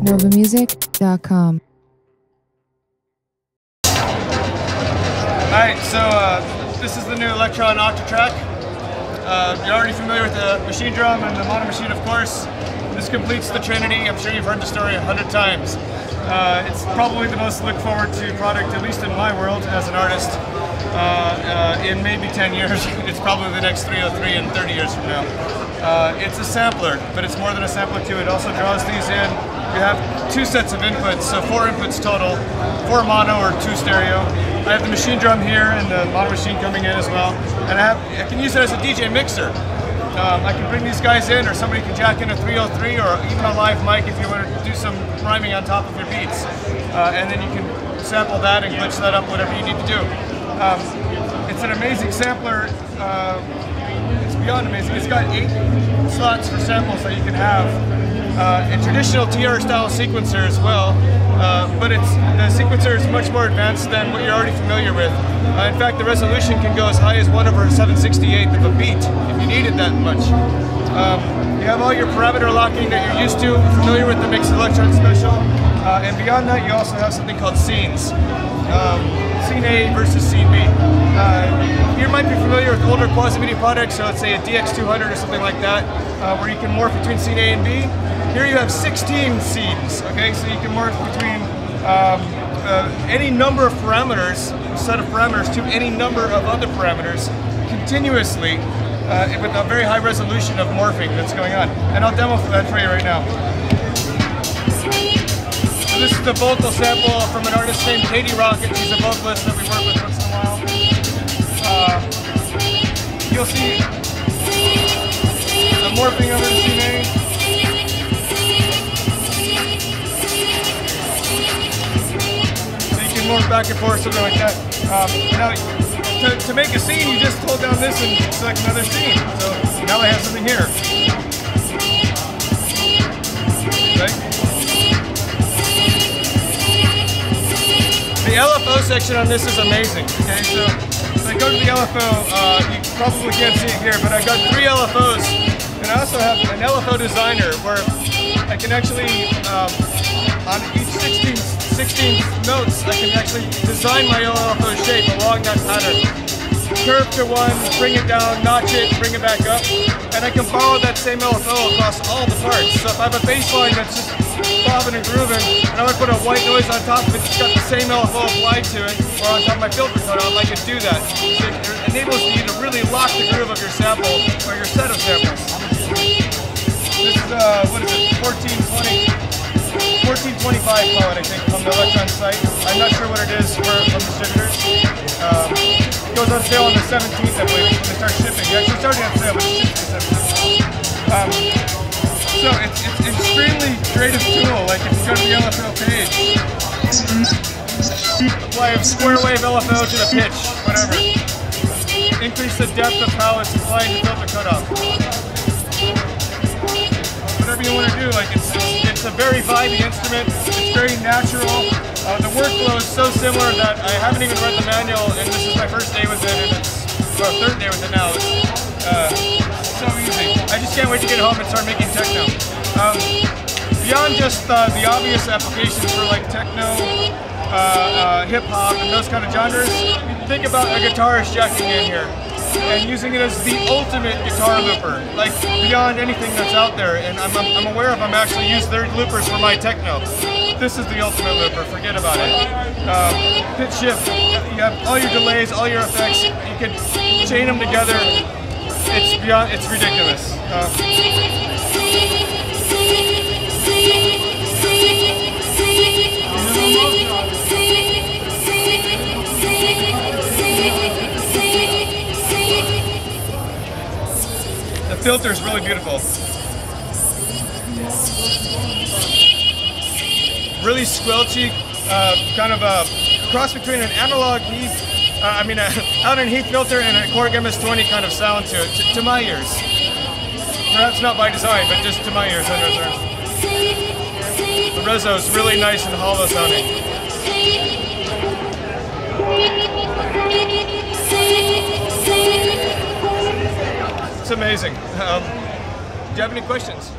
novamusic.com. Alright, so this is the new Elektron Octatrack. You're already familiar with the machine drum and the mono machine, of course. This completes the Trinity. I'm sure you've heard the story 100 times. It's probably the most look forward to product, at least in my world as an artist, in maybe 10 years. It's probably the next 303 and 30 years from now. It's a sampler, but it's more than a sampler too. It also draws these in. You have two sets of inputs, so 4 inputs total, 4 mono or 2 stereo. I have the machine drum here and the mono machine coming in as well. And I can use it as a DJ mixer. I can bring these guys in, or somebody can jack in a 303 or even a live mic if you want to do some rhyming on top of your beats. And then you can sample that and glitch that up, whatever you need to do. It's an amazing sampler. It's beyond amazing. It's got 8 slots for samples that you can have. A traditional TR style sequencer as well, but the sequencer is much more advanced than what you're already familiar with. In fact, the resolution can go as high as 1/768th of a beat if you need it that much. You have all your parameter locking that you're used to, familiar with the Mix Elektron Special, and beyond that you also have something called scenes. Scene A versus Scene B. You might be familiar with older quasi-MIDI products, so let's say a DX200 or something like that, where you can morph between Scene A and B. Here you have 16 scenes, okay? So you can morph between any number of parameters, set of parameters, to any number of other parameters continuously with a very high resolution of morphing that's going on. And I'll demo that for you right now. So this is the vocal sample from an artist named Katie Rocket. She's a vocalist that we work with once in a while. You'll see a morphing over the Scene A. Morph back and forth, something like that. Now, to make a scene, you just hold down this and select another scene. So now I have something here. Okay. The LFO section on this is amazing. Okay, so if I go to the LFO, you probably can't see it here, but I've got 3 LFOs, and I also have an LFO designer where I can actually, on each 16 notes, I can actually design my LFO shape along that pattern. Curve to 1, bring it down, notch it, bring it back up, and I can follow that same LFO across all the parts. So if I have a bass line that's just bobbing and grooving, and I want to put a white noise on top of it, it's got the same LFO applied to it, or on top of my filter cutout, I can do that. So it enables you to really lock the groove of your sample, or your set of samples. This is, what is it, 1425 call it, I think, from the Elektron site. I'm not sure what it is from distributors. It goes on sale on the 17th, I believe, when they start shipping. Actually, it's already on sale, but it ships the 17th. So it's an extremely creative tool. Like if you go to the LFO page, apply a square wave LFO to the pitch, whatever. Increase the depth of how it's applying the filter cutoff. Whatever you want to do, like it's a very vibey instrument. It's very natural. The workflow is so similar that I haven't even read the manual, and this is my first day with it, and it's our 3rd day with it now. It's so easy. I just can't wait to get home and start making techno. Beyond just the obvious applications for like techno, hip hop, and those kind of genres, think about a guitarist jacking in here and using it as the ultimate guitar looper, like beyond anything that's out there. And I'm aware of them actually use their loopers for my techno. This is the ultimate looper, forget about it. Pitch shift, you have all your delays, all your effects, you can chain them together. It's ridiculous. The filter is really beautiful. Really squelchy, kind of a cross between an analog Heath, out and Heath filter and a Korg MS-20 kind of sound to it, to my ears. Perhaps not by design, but just to my ears. The reso is really nice and hollow sounding. It's amazing. Do you have any questions?